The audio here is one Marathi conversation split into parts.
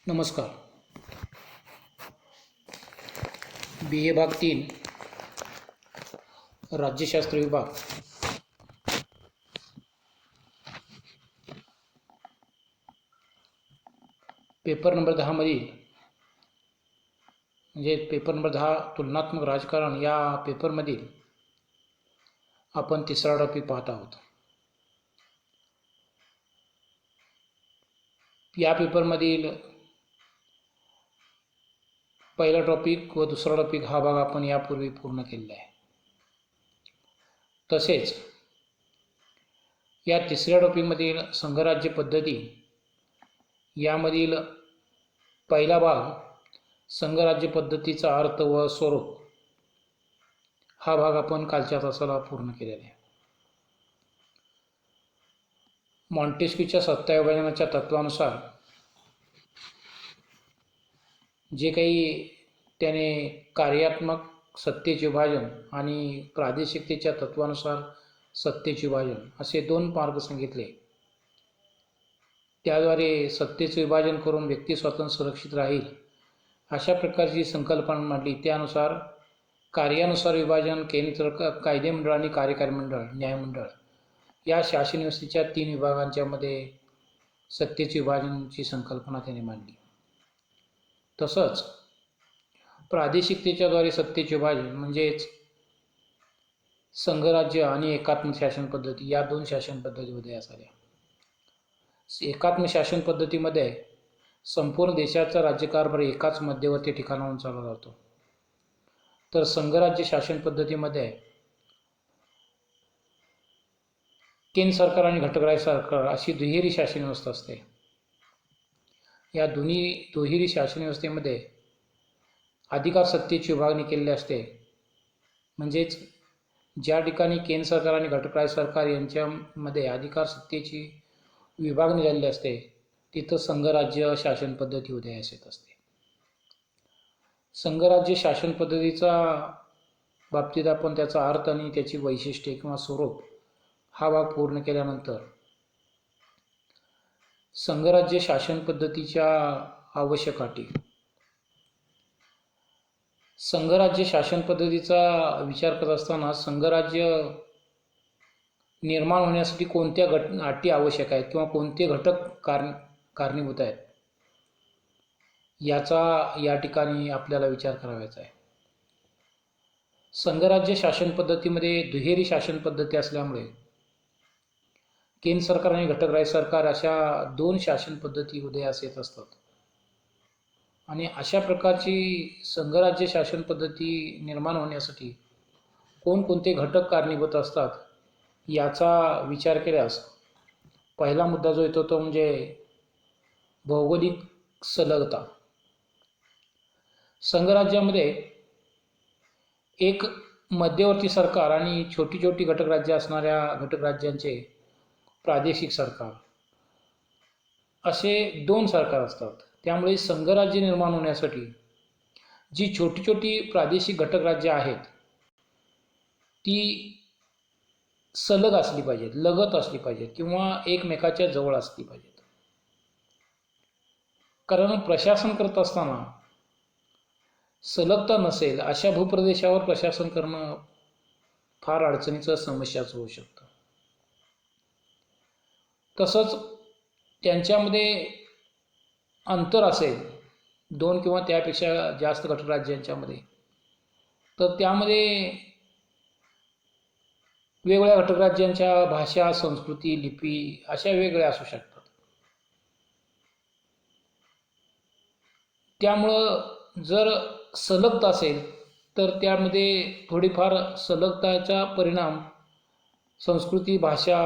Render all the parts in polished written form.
नमस्कार. बी ए भाग 3 राज्यशास्त्र विभाग पेपर नंबर 10 मधील पेपर नंबर 10 तुलनात्मक राजकारण या पेपरमधील आपण तिसरा टॉपिक पाहत आहोत. या पेपरमधील पहिला टॉपिक व दुसरा टॉपिक हा भाग आपण यापूर्वी पूर्ण केलेला आहे. तसेच या तिसऱ्या टॉपिकमधील संघराज्य पद्धती यामधील पहिला भाग संघराज्य पद्धतीचा अर्थ व स्वरूप हा भाग आपण कालच्या तासाला पूर्ण केलेला आहे. मॉन्टेस्क्यूच्या सत्ता विभाजनाच्या तत्वानुसार जे काही त्याने कार्यात्मक सत्तेचे विभाजन आणि प्रादेशिकतेच्या तत्वानुसार सत्तेचे विभाजन असे दोन मार्ग सांगितले. त्याद्वारे सत्तेचे विभाजन करून व्यक्ती स्वातंत्र्य सुरक्षित राहील अशा प्रकारची संकल्पना मांडली. त्यानुसार कार्यानुसार विभाजन केंद्र कायदेमंडळ आणि कार्यकारी मंडळ न्यायमंडळ या शासन व्यवस्थेच्या 3 विभागांच्या मध्ये सत्तेचे विभाजनाची संकल्पना त्याने मांडली. तसंच प्रादेशिकतेच्याद्वारे सत्तेचे विभाजन म्हणजेच संघराज्य आणि एकात्म शासन पद्धती या 2 शासन पद्धती उदयास आल्या. एकात्म शासन पद्धतीमध्ये संपूर्ण देशाचा राज्यकारभार एकाच मध्यवर्ती ठिकाणाहून चालवला जातो. तर संघराज्य शासन पद्धतीमध्ये केंद्र सरकार आणि घटकराज्य सरकार अशी दुहेरी शासन व्यवस्था असते. या दुहेरी शासन व्यवस्थेमध्ये अधिकार सत्तेची विभागणी केलेली असते. म्हणजेच ज्या ठिकाणी केंद्र सरकार आणि घटकराज्य सरकार यांच्यामध्ये अधिकार सत्तेची विभागणी झालेली असते तिथं संघराज्य शासन पद्धती उदयास येत असते. संघराज्य शासन पद्धतीचा बाबतीत आपण त्याचा अर्थ आणि त्याची वैशिष्ट्ये किंवा स्वरूप हा भाग पूर्ण केल्यानंतर संघराज्य शासन पद्धतीच्या आवश्यक अटी. संघराज्य शासन पद्धतीचा विचार करत असताना संघराज्य निर्माण होण्यासाठी कोणत्या अटी आवश्यक आहेत किंवा कोणते घटक कारणीभूत आहेत याचा या ठिकाणी आपल्याला विचार करायचा आहे. संघराज्य शासन पद्धतीमध्ये दुहेरी शासन पद्धती असल्यामुळे केंद्र सरकार आणि घटकराज्य सरकार अशा 2 शासन पद्धती उदयास येत असतात. आणि अशा प्रकारची संघराज्य शासन पद्धती निर्माण होण्यासाठी कोणकोणते घटक कारणीभूत असतात याचा विचार केल्यास पहिला मुद्दा जो येतो तो म्हणजे भौगोलिक सलगता. संघराज्यामध्ये एक मध्यवर्ती सरकार आणि छोटी छोटी घटकराज्य असणाऱ्या घटकराज्यांचे प्रादेशिक सरकार असे 2 सरकार असतात. त्यामुळे संघराज्य निर्माण होण्यासाठी जी छोटी छोटी प्रादेशिक घटकराज्य आहेत ती सलग असली पाहिजेत, लगत असली पाहिजेत किंवा एकमेकाच्या जवळ असली पाहिजेत. कारण प्रशासन करत असताना सलगता नसेल अशा भूप्रदेशावर प्रशासन करणं फार अडचणीचं समस्याचं होऊ शकतं. तसंच त्यांच्यामध्ये अंतर असेल 2 किंवा त्यापेक्षा जास्त घटकराज्यांच्यामध्ये तर त्यामध्ये वेगवेगळ्या घटकराज्यांच्या भाषा, संस्कृती, लिपी अशा वेगळ्या असू शकतात. त्यामुळं जर सलगता असेल तर त्यामध्ये थोडीफार सलगताचा परिणाम संस्कृती, भाषा,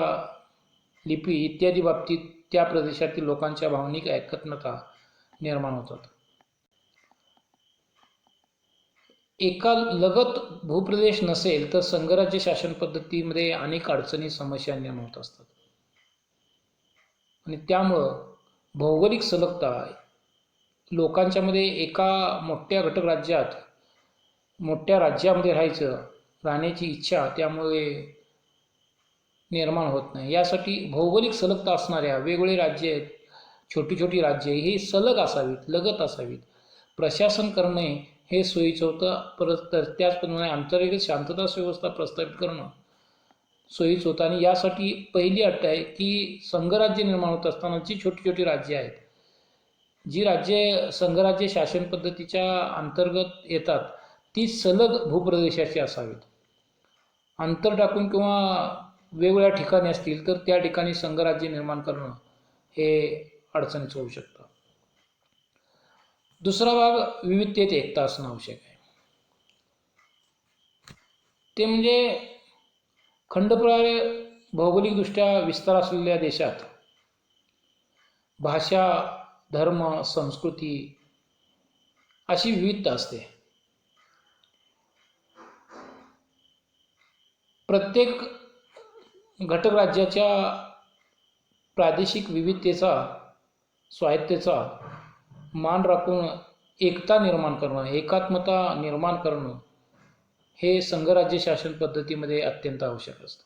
लिपी इत्यादी बाबतीत त्या प्रदेशातील लोकांच्या भावनिक एकत्मता निर्माण होतात. एका लगत भूप्रदेश नसेल तर संघराज्य शासन पद्धतीमध्ये अनेक अडचणी समस्या निर्माण होत असतात. आणि त्यामुळं भौगोलिक सलगता लोकांच्यामध्ये एका मोठ्या घटकराज्यात मोठ्या राज्यामध्ये राहण्याची इच्छा त्यामुळे निर्माण होत नाही. यासाठी भौगोलिक सलगता असणाऱ्या वेगवेगळे राज्य आहेत छोटी छोटी राज्ये ही सलग असावीत, लगत असावीत. प्रशासन करणे हे सोयीचं होतं, परत तर त्याचप्रमाणे अंतर्गत शांतता व्यवस्था प्रस्थापित करणं सोयीचं होतं. आणि यासाठी पहिली अट आहे की संघराज्य निर्माण होत असताना जी छोटी छोटी राज्ये आहेत, जी राज्ये संघराज्य शासन पद्धतीच्या अंतर्गत येतात, ती सलग भूप्रदेशाची असावीत. अंतर टाकून किंवा वेगवेगळ्या ठिकाणी असतील तर त्या ठिकाणी संघराज्य निर्माण करणं हे अडचणीचं होऊ शकतं. दुसरा भाग विविधतेत एकता असणं आवश्यक आहे. ते म्हणजे खंडप्रकारे भौगोलिकदृष्ट्या विस्तार असलेल्या देशात भाषा, धर्म, संस्कृती अशी विविधता असते. प्रत्येक घटक राज्याच्या प्रादेशिक विविधतेचा, स्वायत्तेचा मान राखून एकता निर्माण करणं, एकात्मता निर्माण करणं हे संघराज्य शासन पद्धतीमध्ये अत्यंत आवश्यक असतं.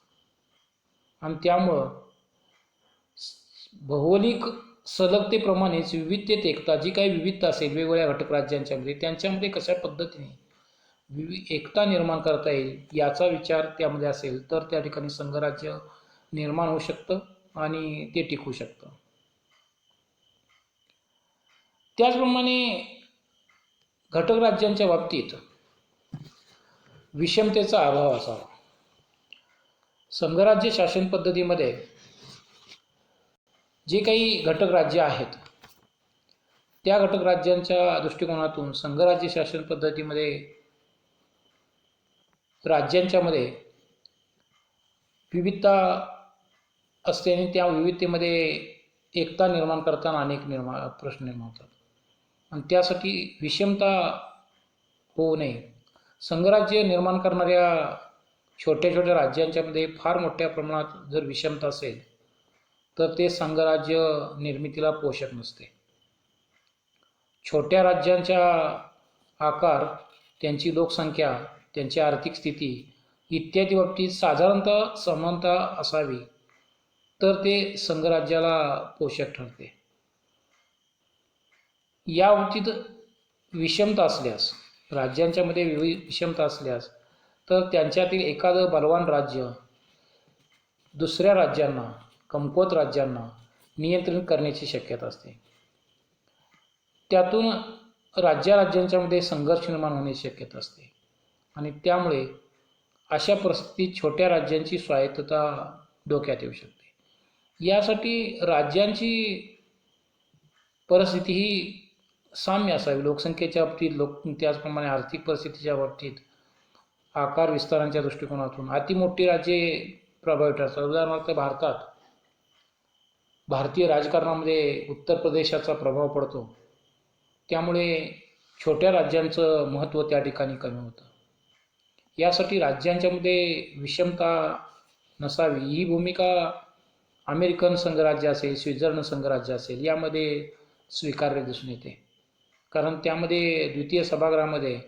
आणि त्यामुळं भौगोलिक सलगतेप्रमाणेच विविधतेत एकता, जी काही विविधता असेल वेगवेगळ्या घटक राज्यांच्यामध्ये, त्यांच्यामध्ये कशा पद्धतीने एकता निर्माण करता येईल याचा विचार त्यामध्ये असेल तर त्या ठिकाणी संघराज्य निर्माण होऊ शकतं आणि ते टिकू शकतं. त्याचप्रमाणे घटक राज्यांच्या बाबतीत विषमतेचा अभाव असावा. संघराज्य शासन पद्धतीमध्ये जे काही घटक राज्य आहेत त्या घटक राज्यांच्या दृष्टिकोनातून संघराज्य शासन पद्धतीमध्ये राज्यांच्यामध्ये विविधता असते आणि त्या विविधतेमध्ये एकता निर्माण करताना अनेक प्रश्न निर्माण होतात. आणि त्यासाठी विषमता होऊ नये. संघराज्य निर्माण करणाऱ्या छोट्या छोट्या राज्यांच्यामध्ये फार मोठ्या प्रमाणात जर विषमता असेल तर ते संघराज्य निर्मितीला पोषक नसते. छोट्या राज्यांच्या आकार, त्यांची लोकसंख्या, त्यांची आर्थिक स्थिती इत्यादी बाबतीत साधारणतः समानता असावी तर ते संघराज्याला पोषक ठरते. या बाबतीत विषमता असल्यास, राज्यांच्या मध्ये विषमता असल्यास तर त्यांच्यातील एखादं बलवान राज्य दुसऱ्या राज्यांना, कमकुवत राज्यांना नियंत्रित करण्याची शक्यता असते. त्यातून राज्यांच्यामध्ये संघर्ष निर्माण होण्याची शक्यता असते आणि त्यामुळे अशा परिस्थितीत छोट्या राज्यांची स्वायत्तता धोक्यात येऊ शकते. यासाठी राज्यांची परिस्थिती ही साम्य असावी. लोकसंख्येच्या बाबतीत, त्याचप्रमाणे आर्थिक परिस्थितीच्या बाबतीत, आकार विस्तारांच्या दृष्टिकोनातून अति मोठी राज्ये प्रभावी ठरतात. उदाहरणार्थ भारतीय राजकारणामध्ये उत्तर प्रदेशाचा प्रभाव पडतो, त्यामुळे छोट्या राज्यांचं महत्त्व त्या ठिकाणी कमी होतं. यासाठी राज्यांच्यामध्ये विषमता नसावी ही भूमिका अमेरिकन संघराज्य असेल, स्वित्झर्लंड संघराज्य असेल यामध्ये स्वीकारले दिसून येते. कारण त्यामध्ये द्वितीय सभागृहामध्ये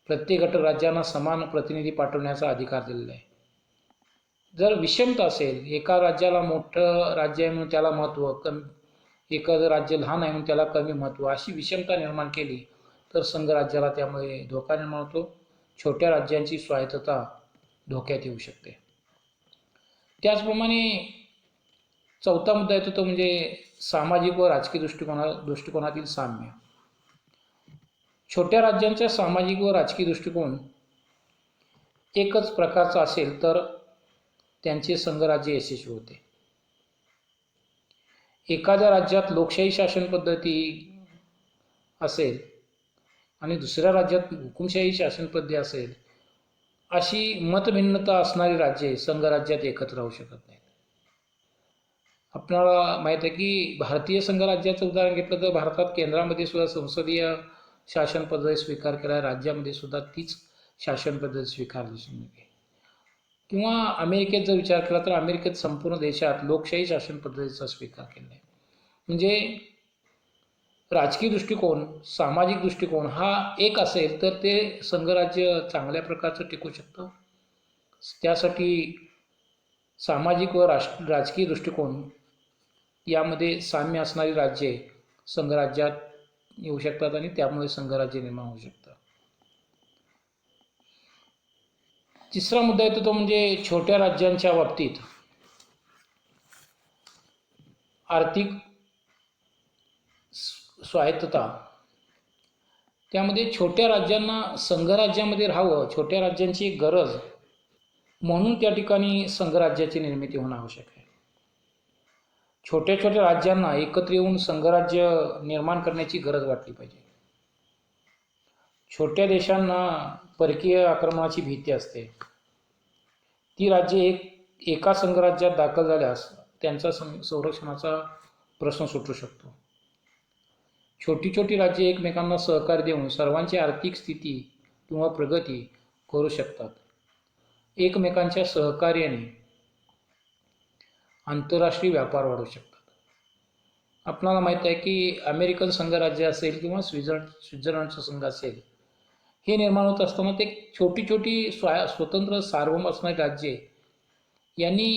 प्रत्येक घटक राज्यांना समान प्रतिनिधी पाठवण्याचा अधिकार दिलेला आहे. जर विषमता असेल, एका राज्याला मोठं राज्य आहे म्हणून त्याला महत्त्व कमी, एखादं राज्य लहान आहे म्हणून त्याला कमी महत्त्व, अशी विषमता निर्माण केली तर संघराज्याला त्यामुळे धोका निर्माण होतो. छोट्या राज्यांची स्वायत्तता धोक्यात येऊ शकते. त्याचप्रमाणे चौथा मुद्दा येतो तो म्हणजे सामाजिक व राजकीय दृष्टिकोनातील साम्य. छोट्या राज्यांचा सामाजिक व राजकीय दृष्टिकोन एकच प्रकारचा असेल तर त्यांचे संघराज्य यशस्वी होते. एखाद्या राज्यात लोकशाही शासन पद्धती असेल आणि दुसऱ्या राज्यात हुकुमशाही शासन पद्धती असेल, अशी मतभिन्नता असणारी राज्ये संघराज्यात एकत्र राहू शकत नाहीत. आपल्याला माहीत आहे की भारतीय संघराज्याचं उदाहरण घेतलं तर भारतात केंद्रामध्ये सुद्धा संसदीय शासन पद्धती स्वीकार केला, राज्यामध्ये सुद्धा तीच शासन पद्धती स्वीकारली आहे. किंवा अमेरिकेत जर विचार केला तर अमेरिकेत संपूर्ण देशात लोकशाही शासन पद्धतीचा स्वीकार केला आहे. म्हणजे राजकीय दृष्टिकोन, सामाजिक दृष्टिकोन हा एक असेल तर ते संघराज्य चांगल्या प्रकारचं टिकू शकतं. त्यासाठी सामाजिक व राजकीय दृष्टिकोन यामध्ये साम्य असणारी राज्ये संघराज्यात येऊ शकतात आणि त्यामुळे संघराज्य निर्माण होऊ शकतात. तिसरा मुद्दा येतो तो म्हणजे छोट्या राज्यांच्या बाबतीत आर्थिक स्वायत्तता. त्यामध्ये छोट्या राज्यांना संघराज्यामध्ये राहावं, छोट्या राज्यांची एक गरज म्हणून त्या ठिकाणी संघराज्याची निर्मिती होणं आवश्यक आहे. छोट्या छोट्या राज्यांना एकत्र येऊन संघराज्य निर्माण करण्याची गरज वाटली पाहिजे. छोट्या देशांना परकीय आक्रमणाची भीती असते. ती राज्ये एका संघराज्यात दाखल झाल्यास त्यांचा संरक्षणाचा प्रश्न सुटू शकतो. छोटी छोटी राज्ये एकमेकांना सहकार्य देऊन सर्वांची आर्थिक स्थिती किंवा प्रगती करू शकतात. एकमेकांच्या सहकार्याने आंतरराष्ट्रीय व्यापार वाढू शकतात. आपणाला माहीत आहे की अमेरिकन संघराज्य असेल किंवा स्वित्झर्लंडचा संघ असेल, हे निर्माण होत असताना ते छोटी छोटी स्वतंत्र सार्वभौम असणारी राज्ये यांनी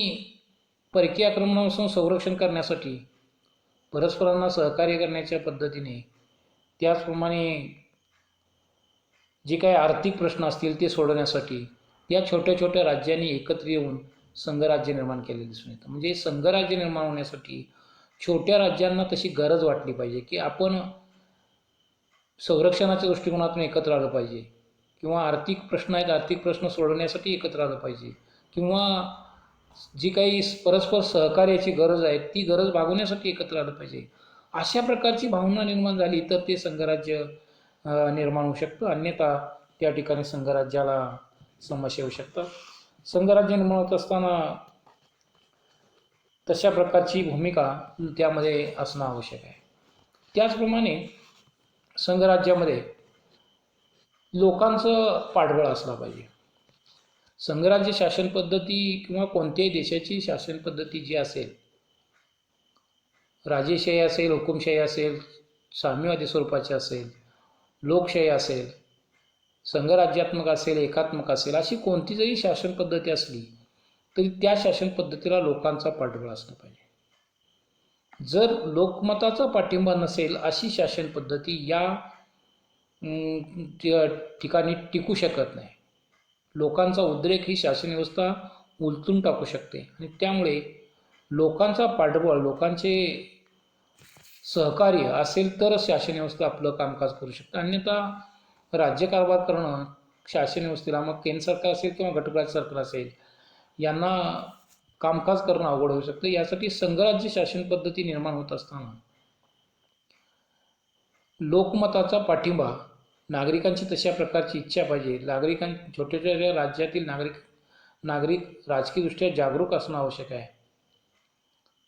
परकीय आक्रमणापासून संरक्षण करण्यासाठी परस्परांना सहकार्य करण्याच्या पद्धतीने, त्याचप्रमाणे जे काही आर्थिक प्रश्न असतील ते सोडवण्यासाठी या छोट्या छोट्या राज्यांनी एकत्र येऊन संघराज्य निर्माण केले दिसून येतं. म्हणजे संघराज्य निर्माण होण्यासाठी छोट्या राज्यांना तशी गरज वाटली पाहिजे की आपण संरक्षणाच्या दृष्टिकोनातून एकत्र आलं पाहिजे, किंवा आर्थिक प्रश्न आहेत, आर्थिक प्रश्न सोडवण्यासाठी एकत्र आलं पाहिजे, किंवा जी काही परस्पर सहकार्याची गरज आहे ती गरज भागवण्यासाठी एकत्र आलं पाहिजे. अशा प्रकारची भावना निर्माण झाली तर ते संघराज्य निर्माण होऊ शकतं. अन्यथा त्या ठिकाणी संघराज्याला समस्या येऊ शकतात. संघराज्य निर्माण होत असताना तशा प्रकारची भूमिका त्यामध्ये असणं आवश्यक आहे. त्याचप्रमाणे संघराज्यामध्ये लोकांचं पाठबळ असलं पाहिजे. संघराज्य शासन पद्धती किंवा कोणत्याही देशाची शासन पद्धती जी असेल, राजेशाही असेल, हुकुमशाही असेल, साम्यवादी स्वरूपाची असेल, लोकशाही असेल, संघराज्यात्मक असेल, एकात्मक असेल, अशी कोणती जरी शासन पद्धती असली तरी त्या शासन पद्धतीला लोकांचा पाठबळ असला पाहिजे. जर लोकमताचा पाठिंबा नसेल अशी शासन पद्धती या ठिकाणी टिकू शकत नाही. लोकांचा उद्रेक ही शासन व्यवस्था उलटून टाकू शकते आणि त्यामुळे लोकांचा पाठबळ, लोकांचे सहकार्य असेल तरच शासन व्यवस्था आपलं कामकाज करू शकते. अन्यथा राज्यकारभार करणं शासन व्यवस्थेला, मग केंद्र सरकार असेल किंवा घटकराज्य सरकार असेल, यांना कामकाज करणं अवघड होऊ शकतं. यासाठी संघराज्य शासन पद्धती निर्माण होत असताना लोकमताचा पाठिंबा, नागरिकांची तशा प्रकारची इच्छा पाहिजे. छोट्या छोट्या राज्यातील नागरिक राजकीयदृष्ट्या जागरूक असणं आवश्यक आहे.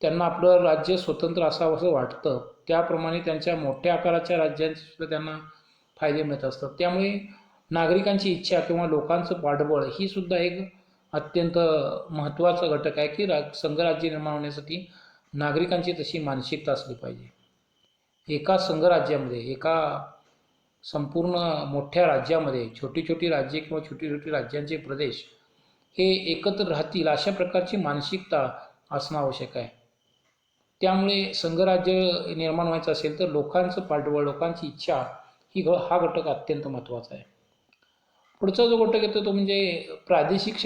त्यांना आपलं राज्य स्वतंत्र असावं असं वाटतं, त्याप्रमाणे त्यांच्या मोठ्या आकाराच्या राज्यांचे सुद्धा त्यांना फायदे मिळत असतात. त्यामुळे नागरिकांची इच्छा किंवा लोकांचं पाठबळ ही सुद्धा एक अत्यंत महत्त्वाचा घटक आहे की संघराज्य निर्माण होण्यासाठी नागरिकांची तशी मानसिकता असली पाहिजे. एका संघराज्यामध्ये, एका संपूर्ण मोठ्या राज्यामध्ये छोटी छोटी राज्ये किंवा छोटी छोटी राज्यांचे प्रदेश हे एकत्र राहतील अशा प्रकारची मानसिकता असणं आवश्यक आहे. त्यामुळे संघराज्य निर्माण व्हायचं असेल तर लोकांचं पाठबळ, लोकांची इच्छा हा घटक अत्यंत महत्त्वाचा आहे. पुढचा जो घटक येतो तो म्हणजे प्रादेशिक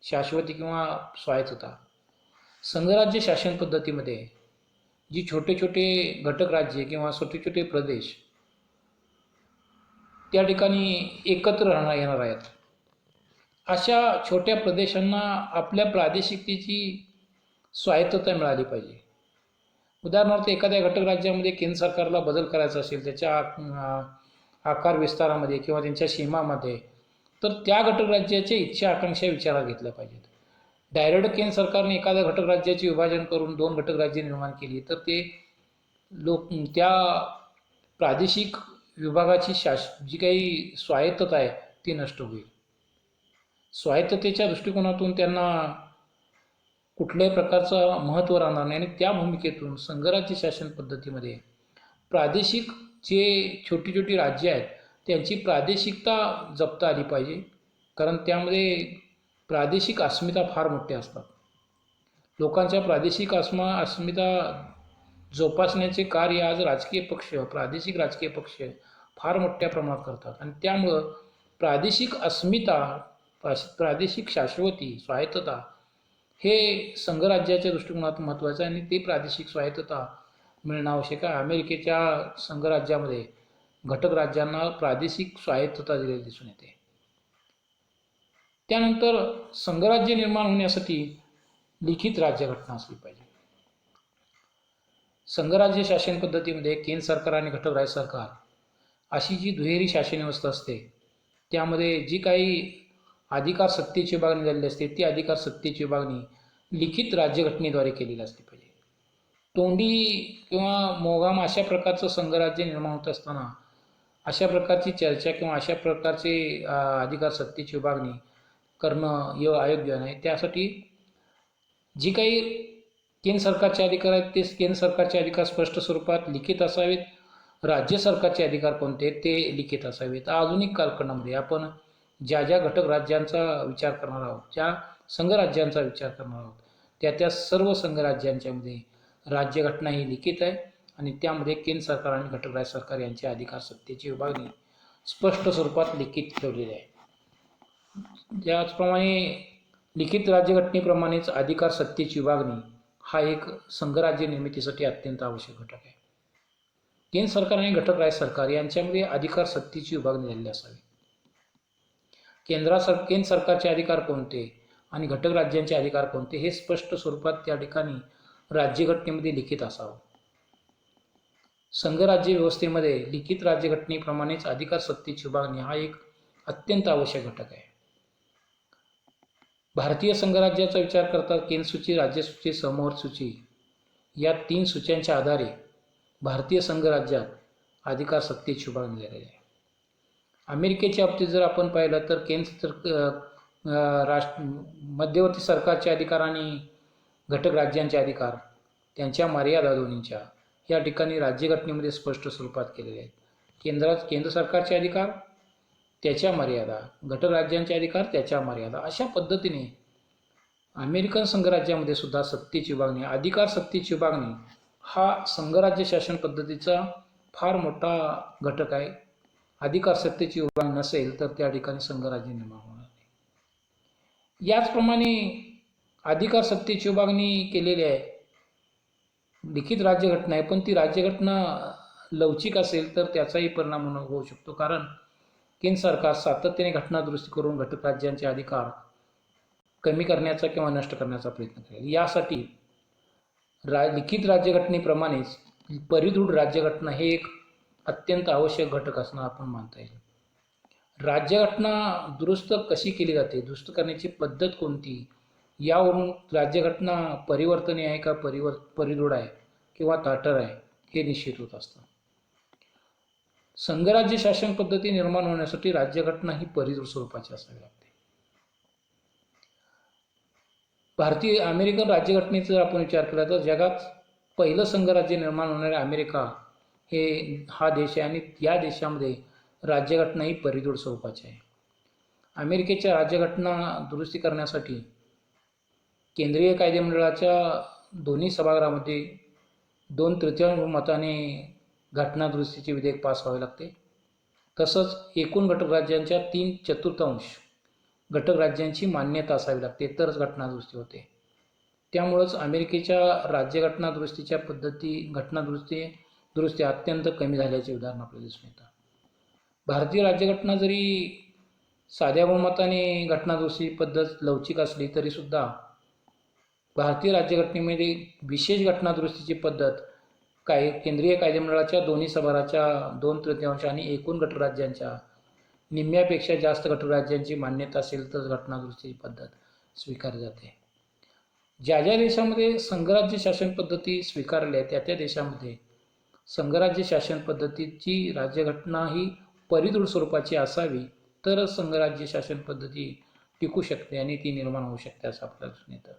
शाश्वती किंवा स्वायत्तता. संघराज्य शासन पद्धतीमध्ये जी छोटे छोटे घटक राज्ये किंवा छोटे छोटे प्रदेश त्या ठिकाणी एकत्र येणार आहेत, अशा छोट्या प्रदेशांना आपल्या प्रादेशिकतेची स्वायत्तता मिळाली पाहिजे. उदाहरणार्थ एखाद्या घटक राज्यामध्ये केंद्र सरकारला बदल करायचा असेल त्याच्या आकार विस्तारामध्ये किंवा त्यांच्या सीमामध्ये, तर त्या घटक राज्याच्या इच्छा आकांक्षा विचारात घेतल्या पाहिजेत. डायरेक्ट केंद्र सरकारने एखाद्या घटक राज्याचे विभाजन करून 2 घटक राज्ये निर्माण केली तर ते त्या प्रादेशिक विभागाची जी काही स्वायत्तता आहे ती नष्ट होईल. स्वायत्ततेच्या दृष्टिकोनातून त्यांना कुठल्याही प्रकारचं महत्त्व राहणार नाही आणि त्या भूमिकेतून संघराज्य शासन पद्धतीमध्ये प्रादेशिक जे छोटी छोटी राज्ये आहेत त्यांची प्रादेशिकता जपता आली पाहिजे, कारण त्यामध्ये प्रादेशिक अस्मिता फार मोठ्या असतात. लोकांच्या प्रादेशिक अस्मिता जोपासण्याचे कार्य आज राजकीय पक्ष, प्रादेशिक राजकीय पक्ष फार मोठ्या प्रमाणात करतात आणि त्यामुळं प्रादेशिक अस्मिता, प्रादेशिक शाश्वती, स्वायत्तता हे संघराज्याच्या दृष्टिकोनातून महत्त्वाचं आहे आणि ते प्रादेशिक स्वायत्तता मिळणं आवश्यक आहे. अमेरिकेच्या संघराज्यामध्ये घटक राज्यांना प्रादेशिक स्वायत्तता दिलेली दिसून येते. त्यानंतर संघराज्य निर्माण होण्यासाठी लिखित राज्यघटना असली पाहिजे. संघराज्य शासन पद्धतीमध्ये केंद्र सरकार आणि घटक राज्य सरकार अशी जी दुहेरी शासन व्यवस्था असते, त्यामध्ये जी काही अधिकार सत्तेची विभागणी झालेली असते, ती अधिकार सत्तेची विभागणी लिखित राज्यघटनेद्वारे केलेली असली पाहिजे. तोंडी किंवा मोगाम अशा प्रकारचं संघराज्य निर्माण होत असताना अशा प्रकारची चर्चा किंवा अशा प्रकारचे अधिकार सत्तेची विभागणी करणं अयोग्य नाही. त्यासाठी जी काही केंद्र सरकारचे अधिकार आहेत ते केंद्र सरकारचे अधिकार स्पष्ट स्वरूपात लिखित असावेत. राज्य सरकारचे अधिकार कोणते ते लिखित असावेत. आधुनिक कालखंडामध्ये आपण ज्या ज्या घटक राज्यांचा विचार करणार आहोत, ज्या संघराज्यांचा विचार करणार आहोत, त्या सर्व संघराज्यांच्यामध्ये राज्यघटना ही लिखित आहे आणि त्यामध्ये केंद्र सरकार आणि घटक राज्य सरकार यांचे अधिकार सत्तेची विभागणी स्पष्ट स्वरूपात लिखित ठेवलेली आहे. त्याचप्रमाणे लिखित राज्यघटनेप्रमाणेच अधिकार सत्तेची विभागणी हा एक संघराज्य निर्मितीसाठी अत्यंत आवश्यक घटक आहे. केंद्र सरकार आणि घटक राज्य सरकार यांच्यामध्ये अधिकार सत्तेची विभागणी झालेली असावी. केंद्र सरकारचे अधिकार कोणते आणि घटक राज्यांचे अधिकार कोणते हे स्पष्ट स्वरूपात त्या ठिकाणी राज्यघटनेमध्ये लिखित असावं. संघराज्य व्यवस्थेमध्ये लिखित राज्यघटनेप्रमाणेच अधिकार सत्तेची विभागणी हा एक अत्यंत आवश्यक घटक आहे. भारतीय संघराज्याचा विचार करता केंद्र सूची, राज्य सूची, समवर्त सूची या 3 सूच्यांच्या आधारे भारतीय संघराज्यात अधिकार सत्तेची विभागणी झालेली आहे. अमेरिकेच्या बाबतीत जर आपण पाहिलं तर मध्यवर्ती सरकारचे अधिकार आणि घटक राज्यांचे अधिकार त्यांच्या मर्यादा दोन्हींच्या या ठिकाणी राज्यघटनेमध्ये स्पष्ट स्वरूपात केलेले आहेत. केंद्र सरकारचे अधिकार त्याच्या मर्यादा, घटक राज्यांचे अधिकार त्याच्या मर्यादा, अशा पद्धतीने अमेरिकन संघराज्यामध्ये सुद्धा सत्तेची विभागणी, अधिकार सत्तेची विभागणी हा संघराज्य शासन पद्धतीचा फार मोठा घटक आहे. अधिकार सत्तेची विभागणी नसेल तर त्या ठिकाणी संघराज्य निर्माण होणार नाही. याचप्रमाणे अधिकार सत्तेची विभागणी केलेली आहे, लिखित राज्यघटना आहे, पण ती राज्यघटना लवचिक असेल तर त्याचाही परिणाम होऊ शकतो. कारण केंद्र सरकार सातत्याने घटना दुरुस्ती करून घटक राज्यांचे अधिकार कमी करण्याचा किंवा नष्ट करण्याचा प्रयत्न करेल. यासाठी लिखित राज्यघटनेप्रमाणेच परिदृढ राज्यघटना हे एक अत्यंत आवश्यक घटक असणं आपण मानता येईल. राज्यघटना दुरुस्त कशी केली जाते, दुरुस्त करण्याची पद्धत कोणती, यावरून राज्यघटना परिवर्तनीय आहे का परिदृढ आहे किंवा ताठर आहे हे निश्चित होत असतं. संघराज्य शासन पद्धती निर्माण होण्यासाठी राज्यघटना ही परिदृढ स्वरूपाची असावी लागते. भारतीय अमेरिकन राज्यघटनेचा जर आपण विचार केला तर जगात पहिलं संघराज्य निर्माण होणारे अमेरिका हा देश आहे आणि या देशामध्ये राज्यघटना ही परिदृढ स्वरूपाची आहे. अमेरिकेच्या राज्यघटना दुरुस्ती करण्यासाठी केंद्रीय कायदेमंडळाच्या दोन्ही सभागृहामध्ये 2/3 मताने घटना दुरुस्तीचे विधेयक पास व्हावे लागते. तसंच एकूण घटक राज्यांच्या 3/4 घटक राज्यांची मान्यता असावी लागते तरच घटना दुरुस्ती होते. त्यामुळंच अमेरिकेच्या राज्यघटना दुरुस्तीच्या घटना दुरुस्ती अत्यंत कमी झाल्याचे उदाहरण आपल्याला दिसून येतं. भारतीय राज्यघटना जरी साध्या बहुमताने घटना दुरुस्ती पद्धत लवचिक असली तरी सुद्धा भारतीय राज्यघटनेमध्ये विशेष घटना दुरुस्तीची पद्धत केंद्रीय कायदेमंडळाच्या दोन्ही सभागृहाच्या 2/3 आणि एकूण घटक राज्यांच्या निम्म्यापेक्षा जास्त घटक राज्यांची मान्यता असेल तर घटना दुरुस्तीची पद्धत स्वीकारली जाते. ज्या ज्या देशामध्ये संघराज्य शासन पद्धती स्वीकारली आहे त्या देशामध्ये संघराज्य शासन पद्धतीची राज्यघटना ही परिदृढ स्वरूपाची असावी तरच संघराज्य शासन पद्धती टिकू शकते आणि ती निर्माण होऊ शकते असं आपल्याला दिसून येतं.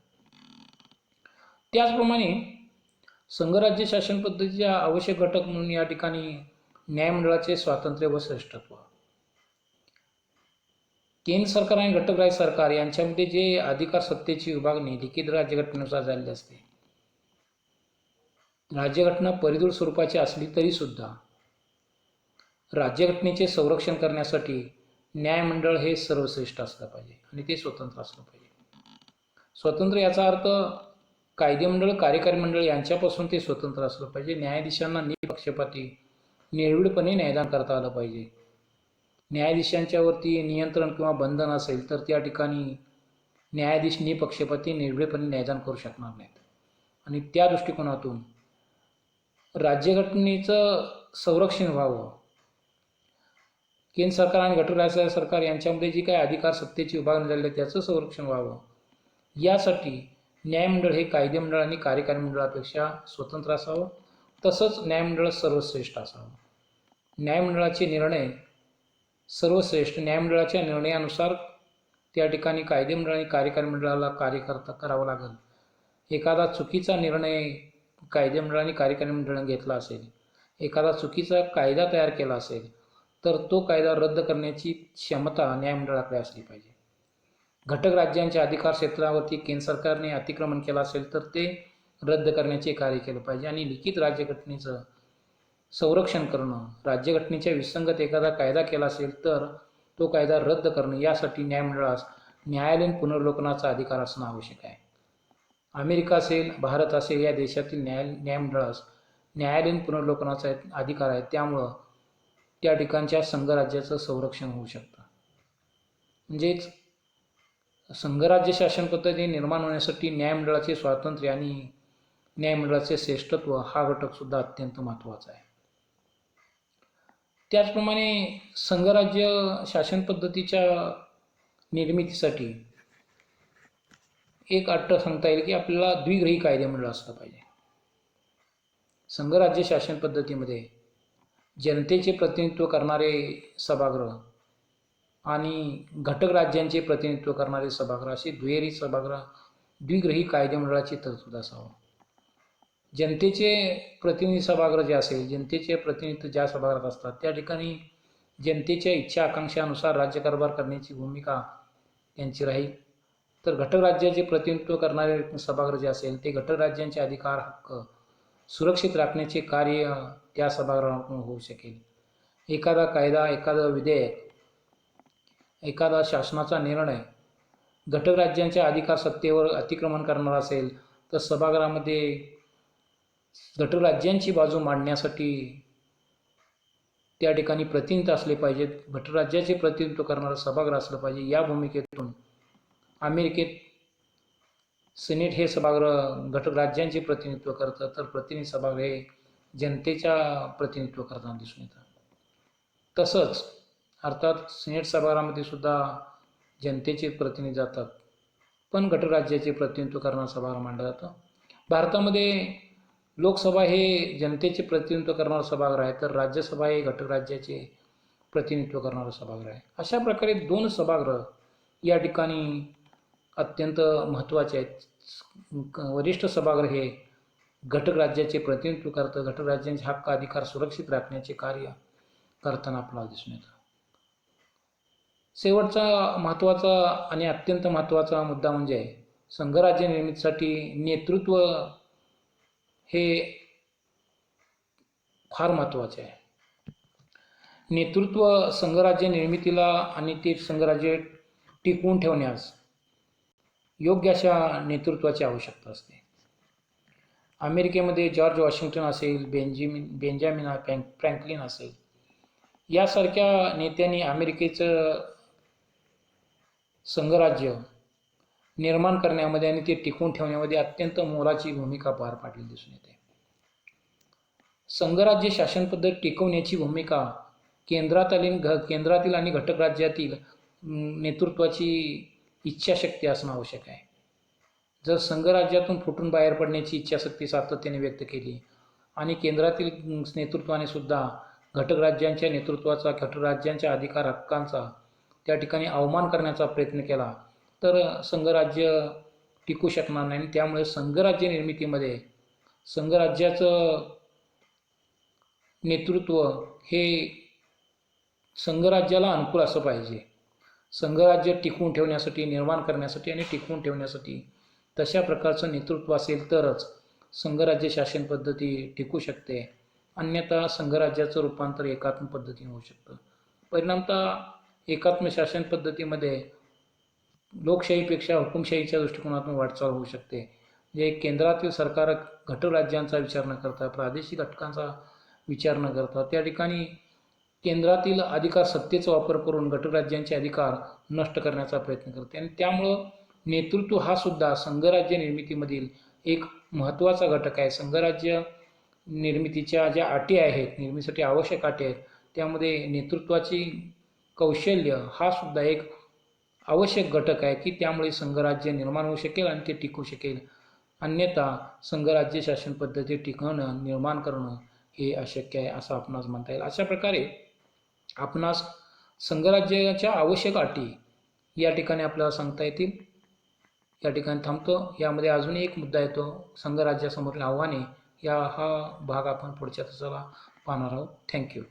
त्याचप्रमाणे संघराज्य शासन पद्धतीचा आवश्यक घटक म्हणून या ठिकाणी न्यायमंडळाचे स्वातंत्र्य व श्रेष्ठत्व. केंद्र सरकार आणि घटक राज्य सरकार यांच्यामध्ये जे अधिकार सत्तेची विभागणी लिखित राज्यघटनेनुसार झालेली असते, राज्यघटना परिदूर स्वरूपाची असली तरीसुद्धा राज्यघटनेचे संरक्षण करण्यासाठी न्यायमंडळ हे सर्वश्रेष्ठ असलं पाहिजे आणि ते स्वतंत्र असलं पाहिजे. स्वतंत्र याचा अर्थ कायदेमंडळ कार्यकारी मंडळ यांच्यापासून ते स्वतंत्र असलं पाहिजे. न्यायाधीशांना निपक्षपाती निर्भीडपणे न्यायदान करता आलं पाहिजे. न्यायाधीशांच्यावरती नियंत्रण किंवा बंधन असेल तर त्या ठिकाणी न्यायाधीश निपक्षपाती निर्भीडपणे न्यायदान करू शकणार नाहीत. आणि त्या दृष्टिकोनातून राज्यघटनेचं संरक्षण व्हावं, केंद्र सरकार आणि घटक राज्य सरकार यांच्यामध्ये जी काही अधिकार सत्तेची विभागणी झालेली आहे त्याचं संरक्षण व्हावं, यासाठी न्यायमंडळ हे कायदेमंडळ आणि कार्यकारी मंडळापेक्षा स्वतंत्र असावं. तसंच न्यायमंडळ सर्वश्रेष्ठ असावं. न्यायमंडळाचे निर्णय सर्वश्रेष्ठ, न्यायमंडळाच्या निर्णयानुसार त्या ठिकाणी कायदेमंडळ आणि कार्यकारी मंडळाला करावं लागेल. एखादा चुकीचा निर्णय कायदेमंडळ आणि कार्यकारी मंडळाने घेतला असेल, एखादा चुकीचा कायदा तयार केला असेल, तर तो कायदा रद्द करण्याची क्षमता न्यायमंडळाकडे असली पाहिजे. घटक राज्यांच्या अधिकार क्षेत्रावरती केंद्र सरकारने अतिक्रमण केलं असेल तर ते रद्द करण्याचे कार्य केलं पाहिजे. आणि लिखित राज्यघटनेचं संरक्षण करणं, राज्यघटनेच्या विसंगत एखादा कायदा केला असेल तर तो कायदा रद्द करणं, यासाठी न्यायमंडळास न्यायालयीन पुनर्वलोकनाचा अधिकार असणं आवश्यक आहे. अमेरिका असेल, भारत असेल, या देशातील न्यायमंडळास न्यायालयीन पुनर्वलोकनाचा अधिकार आहे. त्यामुळं त्या ठिकाणच्या संघराज्याचं संरक्षण होऊ शकतं. म्हणजेच संघराज्य शासन पद्धती निर्माण होण्यासाठी न्यायमंडळाचे स्वातंत्र्य आणि न्यायमंडळाचे श्रेष्ठत्व हा घटकसुद्धा अत्यंत महत्त्वाचा आहे. त्याचप्रमाणे संघराज्य शासन पद्धतीच्या निर्मितीसाठी एक अट सांगता येईल की आपल्याला द्विग्रही कायदेमंडळ असलं पाहिजे. संघराज्य शासन पद्धतीमध्ये जनतेचे प्रतिनिधित्व करणारे सभागृह आणि घटक राज्यांचे प्रतिनिधित्व करणारे सभागृह असे द्विग्रही कायदेमंडळाची तरतूद असावं. जनतेचे प्रतिनिधी सभागृह जे असेल, जनतेचे प्रतिनिधित्व ज्या सभागृहात असतात त्या ठिकाणी जनतेच्या इच्छा आकांक्षानुसार राज्यकारभार करण्याची भूमिका त्यांची राहील. तर घटक राज्याचे प्रतिनिधित्व करणारे सभागृह जे असेल ते घटक राज्यांचे अधिकार हक्क सुरक्षित राखण्याचे कार्य त्या सभागृहातून होऊ शकेल. एखादा कायदा, एखादं विधेयक, एखादा शासनाचा निर्णय घटक राज्यांच्या अधिकार सत्तेवर अतिक्रमण करणारा असेल तर सभागृहामध्ये घटक राज्यांची बाजू मांडण्यासाठी त्या ठिकाणी प्रतिनिधी असले पाहिजेत. घटक राज्याचे प्रतिनिधित्व करणारं सभागृह असलं पाहिजे. या भूमिकेतून अमेरिकेत सिनेट हे सभागृह घटक राज्यांचे प्रतिनिधित्व करतं, तर प्रतिनिधी सभागृह हे जनतेच्या प्रतिनिधित्व करताना दिसून येतं. तसंच अर्थात सिनेट सभागृहामध्ये सुद्धा जनतेचे प्रतिनिधी जातात, पण घटक राज्याचे प्रतिनिधित्व करणारं सभागृह मांडलं जातं. भारतामध्ये लोकसभा हे जनतेचे प्रतिनिधित्व करणारं सभागृह आहे, तर राज्यसभा हे घटक राज्याचे प्रतिनिधित्व करणारं सभागृह आहे. अशा प्रकारे दोन सभागृह या ठिकाणी अत्यंत महत्त्वाचे आहेत. वरिष्ठ सभागृह हे घटक राज्याचे प्रतिनिधित्व करतं, घटक राज्यांचे हक्क अधिकार सुरक्षित राखण्याचे कार्य करताना आपल्याला दिसून येतं. शेवटचा महत्त्वाचा आणि अत्यंत महत्त्वाचा मुद्दा म्हणजे संघराज्य निर्मितीसाठी नेतृत्व हे फार महत्त्वाचे आहे. नेतृत्व संघराज्य निर्मितीला आणि ते संघराज्य टिकवून ठेवण्यास योग्य अशा नेतृत्वाची आवश्यकता असते. अमेरिकेमध्ये जॉर्ज वॉशिंग्टन असेल, बेंजामिन फ्रँकलिन असेल, यासारख्या नेत्यांनी अमेरिकेचं संघराज्य निर्माण करण्यामध्ये आणि ते टिकवून ठेवण्यामध्ये अत्यंत मोलाची भूमिका पार पाडली दिसून येते. संघराज्य शासन पद्धत टिकवण्याची भूमिका केंद्रातील आणि घटक राज्यातील नेतृत्वाची इच्छाशक्ती असणं आवश्यक आहे. जर संघराज्यातून फुटून बाहेर पडण्याची इच्छाशक्ती सातत्याने व्यक्त केली आणि केंद्रातील नेतृत्वाने सुद्धा घटक राज्यांच्या नेतृत्वाचा, घटक राज्यांच्या अधिकार हक्कांचा त्या ठिकाणी अवमान करण्याचा प्रयत्न केला तर संघराज्य टिकू शकणार नाही. त्यामुळे संघराज्य निर्मितीमध्ये संघराज्याचं नेतृत्व हे संघराज्याला अनुकूल असं पाहिजे. संघराज्य टिकवून ठेवण्यासाठी, निर्माण करण्यासाठी आणि टिकवून ठेवण्यासाठी तशा प्रकारचं नेतृत्व असेल तरच संघराज्य शासन पद्धती टिकू शकते. अन्यथा संघराज्याचं रूपांतर एकात्म पद्धतीने होऊ शकतं. परिणामतः एकात्म शासन पद्धतीमध्ये लोकशाहीपेक्षा हुकुमशाहीच्या दृष्टिकोनातून वाटचाल होऊ शकते. जे केंद्रातील सरकार घटकराज्यांचा विचार न करता, प्रादेशिक घटकांचा विचार न करता त्या ठिकाणी केंद्रातील अधिकार सत्तेचा वापर करून घटकराज्यांचे अधिकार नष्ट करण्याचा प्रयत्न करते. आणि त्यामुळं नेतृत्व हा सुद्धा संघराज्य निर्मितीमधील एक महत्त्वाचा घटक आहे. संघराज्य निर्मितीच्या ज्या अटी आहेत, निर्मितीसाठी आवश्यक अटी आहेत, त्यामध्ये नेतृत्वाची कौशल्य हा सुद्धा एक आवश्यक घटक आहे की त्यामुळे संघराज्य निर्माण होऊ शकेल आणि ते टिकू शकेल. अन्यथा संघराज्य शासन पद्धती टिकवणं, निर्माण करणं हे अशक्य आहे असं आपणास म्हणता येईल. अशा प्रकारे आपणास संघराज्याच्या आवश्यक अटी या ठिकाणी आपल्याला सांगता येतील. या ठिकाणी थांबतो. यामध्ये अजूनही एक मुद्दा येतो, संघराज्यासमोरील आव्हाने. हा भाग आपण पुढच्या तासाला पाहणार आहोत. थँक्यू.